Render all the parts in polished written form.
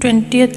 20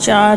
4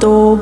2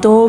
2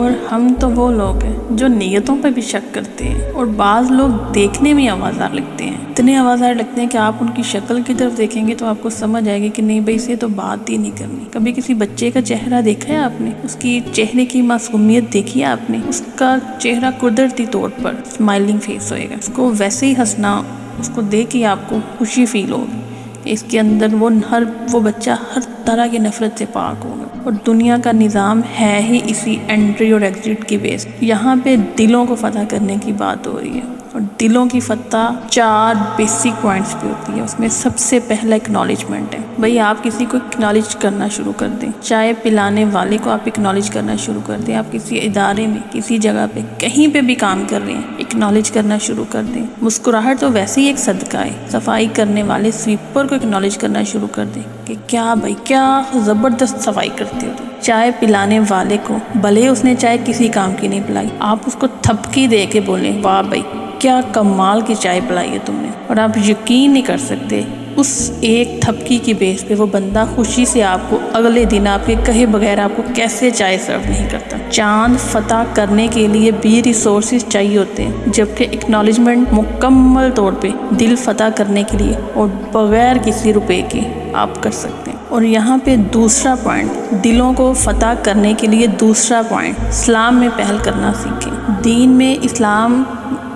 اور ہم تو وہ لوگ ہیں جو نیتوں پہ بھی شک کرتے ہیں، اور بعض لوگ دیکھنے میں آوازار لگتے ہیں، اتنے آوازار لگتے ہیں کہ آپ ان کی شکل کی طرف دیکھیں گے تو آپ کو سمجھ آئے گی کہ نہیں بھائی اسے تو بات ہی نہیں کرنی۔ کبھی کسی بچے کا چہرہ دیکھا ہے آپ نے؟ اس کی چہرے کی معصومیت دیکھی ہے آپ نے؟ اس کا چہرہ قدرتی طور پر اسمائلنگ فیس ہوئے گا، اس کو ویسے ہی ہنسنا، اس کو دیکھ کے آپ کو خوشی فیل ہوگی، اس کے اندر وہ بچہ ہر طرح کی نفرت سے پاک ہوگا۔ اور دنیا کا نظام ہے ہی اسی انٹری اور ایگزٹ کی بیس، یہاں پہ دلوں کو فتح کرنے کی بات ہو رہی ہے، اور دلوں کی فتح 4 بیسک پوائنٹس پہ ہوتی ہے۔ اس میں سب سے پہلا اکنالجمنٹ ہے، بھئی آپ کسی کو اکنالج کرنا شروع کر دیں، چائے پلانے والے کو آپ اکنالج کرنا شروع کر دیں، آپ کسی ادارے میں، کسی جگہ پہ، کہیں پہ بھی کام کر رہے ہیں، اکنالج کرنا شروع کر دیں۔ مسکراہٹ تو ویسے ہی ایک صدقہ ہے، صفائی کرنے والے سویپر کو اکنالج کرنا شروع کر دیں کہ کیا بھائی کیا زبردست صفائی کرتے ہو۔ چائے پلانے والے کو بھلے اس نے چائے کسی کام کی نہیں پلائی، آپ اس کو تھپکی دے کے بولیں واہ بھائی کیا کمال کی چائے پلائی ہے تم نے، اور آپ یقین نہیں کر سکتے اس ایک تھپکی کی بیس پہ وہ بندہ خوشی سے آپ کو اگلے دن آپ کے کہے بغیر آپ کو کیسے چائے سرو نہیں کرتا۔ چاند فتح کرنے کے لیے بھی ریسورسز چاہیے ہوتے ہیں، جبکہ اکنالجمنٹ مکمل طور پہ دل فتح کرنے کے لیے اور بغیر کسی روپے کے آپ کر سکتے ہیں۔ اور یہاں پہ دوسرا پوائنٹ، دلوں کو فتح کرنے کے لیے دوسرا پوائنٹ، اسلام میں پہل کرنا سیکھیں۔ دین میں اسلام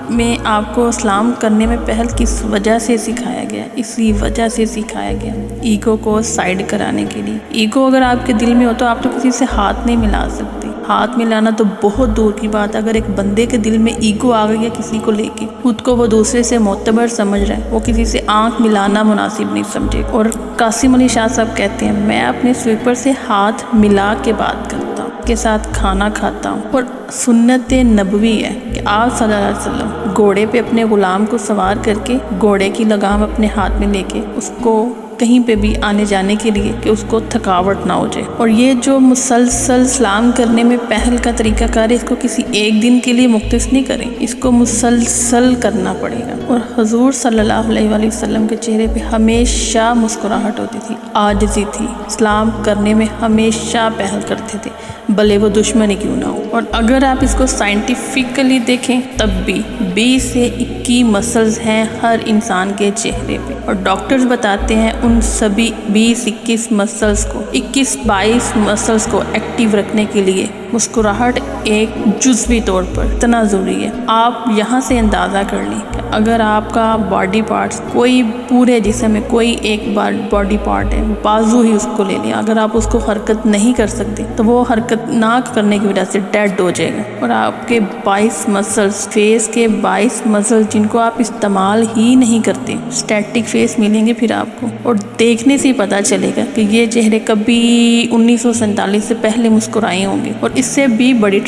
میں آپ کو اسلام کرنے میں پہل کس وجہ سے سکھایا گیا؟ اسی وجہ سے سکھایا گیا ایگو کو سائیڈ کرانے کے لیے۔ ایگو اگر آپ کے دل میں ہو تو آپ تو کسی سے ہاتھ نہیں ملا سکتے، ہاتھ ملانا تو بہت دور کی بات ہے۔ اگر ایک بندے کے دل میں ایگو آ گئی ہے کسی کو لے کے، خود کو وہ دوسرے سے معتبر سمجھ رہا ہے، وہ کسی سے آنکھ ملانا مناسب نہیں سمجھے۔ اور قاسم علی شاہ صاحب کہتے ہیں میں اپنے سویپر سے ہاتھ ملا کے بات کرتا ہوں، کے ساتھ کھانا کھاتا ہوں۔ اور سنت نبوی ہے کہ آپ صلی اللہ علیہ وسلم گھوڑے پہ اپنے غلام کو سوار کر کے گھوڑے کی لگام اپنے ہاتھ میں لے کے اس کو کہیں پہ بھی آنے جانے کے لیے کہ اس کو تھکاوٹ نہ ہو جائے۔ اور یہ جو مسلسل سلام کرنے میں پہل کا طریقہ کار ہے، اس کو کسی ایک دن کے لیے مختص نہیں کریں، اس کو مسلسل کرنا پڑے گا۔ اور حضور صلی اللہ علیہ وآلہ وسلم کے چہرے پہ ہمیشہ مسکراہٹ ہوتی تھی، عاجزی تھی، سلام کرنے میں ہمیشہ پہل کرتے تھے بھلے وہ دشمنی کیوں نہ ہو۔ اور اگر آپ اس کو سائنٹیفکلی دیکھیں تب بھی 20 سے 21 مسلز ہیں ہر انسان کے چہرے پہ، اور ڈاکٹرز بتاتے ہیں ان سبھی 20-21 مسلز کو 21-22 مسلز کو ایکٹیو رکھنے کے لیے مسکراہٹ ایک جزوی طور پر اتنا ضروری ہے۔ آپ یہاں سے اندازہ کر لیں کہ اگر آپ کا باڈی پارٹس کوئی پورے جسم میں کوئی ایک باڈی پارٹ ہے، بازو ہی اس کو لے لیں، اگر آپ اس کو حرکت نہیں کر سکتے تو وہ حرکت نہ کرنے کی وجہ سے ڈیڈ ہو جائے گا۔ اور آپ کے 22 مسلز، فیس کے 22 مسلز جن کو آپ استعمال ہی نہیں کرتے، اسٹیٹک فیس ملیں گے پھر آپ کو، اور دیکھنے سے ہی پتہ چلے گا کہ یہ چہرے کبھی 1947 سے پہلے مسکرائے ہوں گے۔ اور اس سے بھی بڑی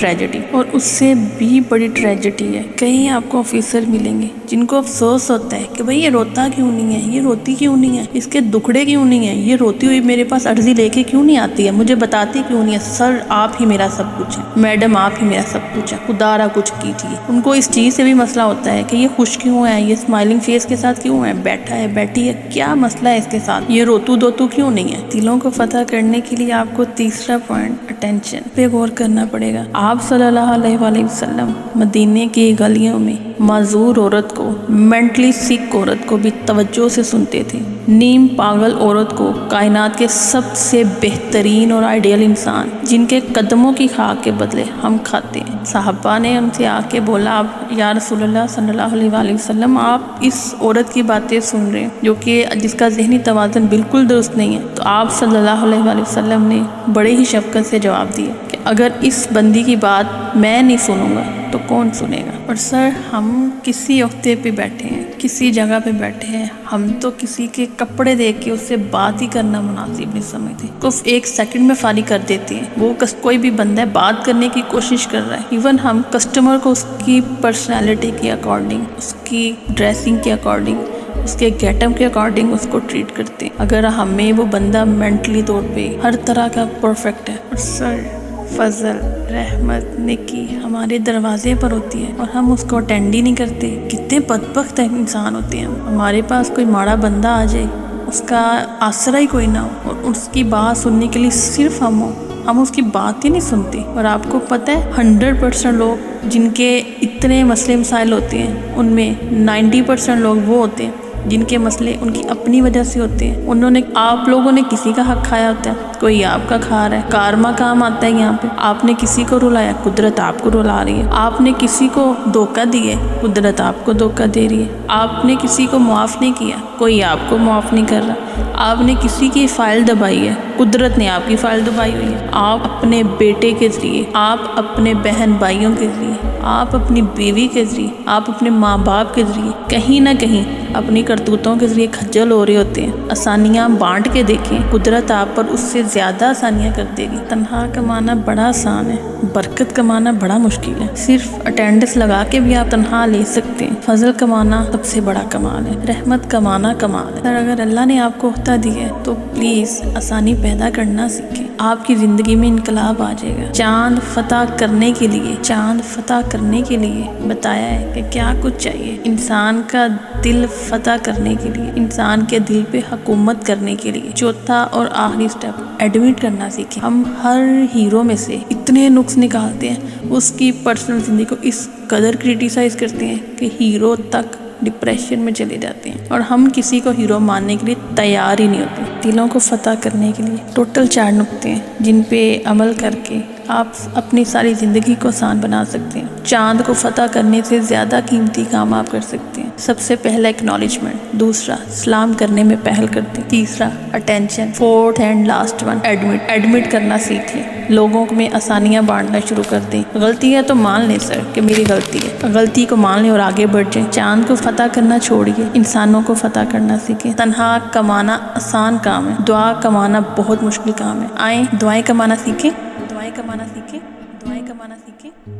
ٹریجڈی ہے، کہیں آپ کو آفیسر ملیں گے جن کو افسوس ہوتا ہے کہ بھئی یہ روتا کیوں نہیں ہے، یہ روتی کیوں نہیں ہے، اس کے دکھڑے کیوں نہیں ہیں، یہ روتی ہوئی میرے پاس عرضی لے کے کیوں نہیں آتی ہے، مجھے بتاتی کیوں نہیں ہے، سر آپ ہی میرا سب کچھ ہے، میڈم آپ ہی میرا سب کچھ ہے، خدا را کچھ کیجیے۔ ان کو اس چیز سے بھی مسئلہ ہوتا ہے کہ یہ خوش کیوں ہے، یہ اسمائلنگ فیس کے ساتھ کیوں ہے، بیٹھا ہے بیٹھی ہے، کیا مسئلہ ہے اس کے ساتھ، یہ روتو دوتو کیوں نہیں ہے۔ دلوں کو فتح کرنے کے لیے آپ کو تیسرا پوائنٹ اٹینشن پہ غور کرنا پڑے گا۔ آپ صلی اللہ علیہ وآلہ وسلم مدینے کی گلیوں میں معذور عورت کو، مینٹلی سک عورت کو بھی توجہ سے سنتے تھے، نیم پاگل عورت کو کائنات کے سب سے بہترین اور آئیڈیل انسان جن کے قدموں کی خاک کے بدلے ہم کھاتے ہیں۔ صحابہ نے ان سے آ کے بولا یا رسول اللہ صلی اللہ علیہ وآلہ وسلم آپ اس عورت کی باتیں سن رہے ہیں جو کہ جس کا ذہنی توازن بالکل درست نہیں ہے، تو آپ صلی اللہ علیہ وآلہ وسلم نے بڑے ہی شفقت سے جواب دیا کہ اگر اس بندی کی بات میں نہیں سنوں گا تو کون سنے گا۔ اور سر ہم کسی عہدے پہ بیٹھے ہیں، کسی جگہ پہ بیٹھے ہیں، ہم تو کسی کے کپڑے دیکھ کے اس سے بات ہی کرنا مناسب نہیں سمجھتے، کو ایک سیکنڈ میں فارغ کر دیتے ہیں۔ وہ کوئی بھی بندہ ہے بات کرنے کی کوشش کر رہا ہے، ایون ہم کسٹمر کو اس کی پرسنالٹی کے اکارڈنگ، اس کی ڈریسنگ کے اکارڈنگ، اس کے گیٹ اپ کے اکارڈنگ اس کو ٹریٹ کرتے ہیں۔ اگر ہمیں وہ بندہ مینٹلی طور پہ ہر طرح کا پرفیکٹ ہے، اور سر فضل، رحمت، نیکی ہمارے دروازے پر ہوتی ہے اور ہم اس کو اٹینڈ ہی نہیں کرتے، کتنے بدبخت انسان ہوتے ہیں۔ ہمارے پاس کوئی ماڑا بندہ آ جائے، اس کا آسرا ہی کوئی نہ ہو، اور اس کی بات سننے کے لیے صرف ہم ہوں، ہم اس کی بات ہی نہیں سنتے۔ اور آپ کو پتہ ہے 100% لوگ جن کے اتنے مسئلے مسائل ہوتے ہیں ان میں 90% لوگ وہ ہوتے ہیں جن کے مسئلے ان کی اپنی وجہ سے ہوتے ہیں۔ آپ لوگوں نے کسی کا حق کھایا ہوتا ہے، کوئی آپ کا کھا رہا ہے۔ کارما کام آتا ہے یہاں پہ۔ آپ نے کسی کو رلایا، قدرت آپ کو رلا رہی ہے۔ آپ نے کسی کو دھوکہ دیا، قدرت آپ کو دھوکہ دے رہی ہے۔ آپ نے کسی کو معاف نہیں کیا، کوئی آپ کو معاف نہیں کر رہا۔ آپ نے کسی کی فائل دبائی ہے، قدرت نے آپ کی فائل دبائی ہوئی ہے۔ آپ اپنے بیٹے کے ذریعے، آپ اپنے بہن بھائیوں کے ذریعے، آپ اپنی بیوی کے ذریعے، آپ اپنے ماں باپ کے ذریعے کہیں نہ کہیں اپنی کرتوتوں کے ذریعے کھجل ہو رہے ہوتے ہیں۔ آسانیاں بانٹ کے دیکھیں، قدرت آپ پر اس سے زیادہ آسانیاں کر دے گی۔ تنہا کمانا بڑا آسان ہے، برکت کمانا بڑا مشکل ہے۔ صرف اٹینڈنس لگا کے بھی آپ تنہا لے سکتے ہیں۔ فضل کمانا سب سے بڑا کمال ہے، رحمت کمانا کمال ہے۔ اگر اللہ نے آپ کو عہدہ دیا ہے تو پلیز آسانی پیدا کرنا سیکھیں، آپ کی زندگی میں انقلاب آ جائے گا۔ چاند فتح کرنے کے لیے بتایا ہے کہ کیا کچھ چاہیے۔ انسان کا دل فتح کرنے کے لیے، انسان کے دل پہ حکومت کرنے کے لیے چوتھا اور آخری سٹیپ ایڈمٹ کرنا سیکھیں۔ ہم ہر ہیرو میں سے اتنے نقص نکالتے ہیں، اس کی پرسنل زندگی کو اس قدر کرٹیسائز کرتے ہیں کہ ہیرو تک ڈپریشن میں چلے جاتے ہیں، اور ہم کسی کو ہیرو ماننے کے لیے تیار ہی نہیں ہوتے۔ دلوں کو فتح کرنے کے لیے ٹوٹل 4 نقطے ہیں جن پہ عمل کر کے آپ اپنی ساری زندگی کو آسان بنا سکتے ہیں۔ چاند کو فتح کرنے سے زیادہ قیمتی کام آپ کر سکتے ہیں۔ سب سے پہلا اکنالجمنٹ، دوسرا سلام کرنے میں پہل کرتے ہیں، تیسرا attention, fourth and last one admit کرنا سیکھیں۔ لوگوں میں آسانیاں بانٹنا شروع کر دیں۔ غلطی ہے تو مان لیں سر کہ میری غلطی ہے، غلطی کو مان لیں اور آگے بڑھ جائیں۔ چاند کو فتح کرنا چھوڑیے، انسانوں کو فتح کرنا سیکھیں۔ تنہا کمانا آسان کام ہے، دعا کمانا بہت مشکل کام ہے۔ آئیں دعائیں کمانا سیکھیں، دعائیں کمانا سیکھیں، دعائیں کمانا سیکھیں۔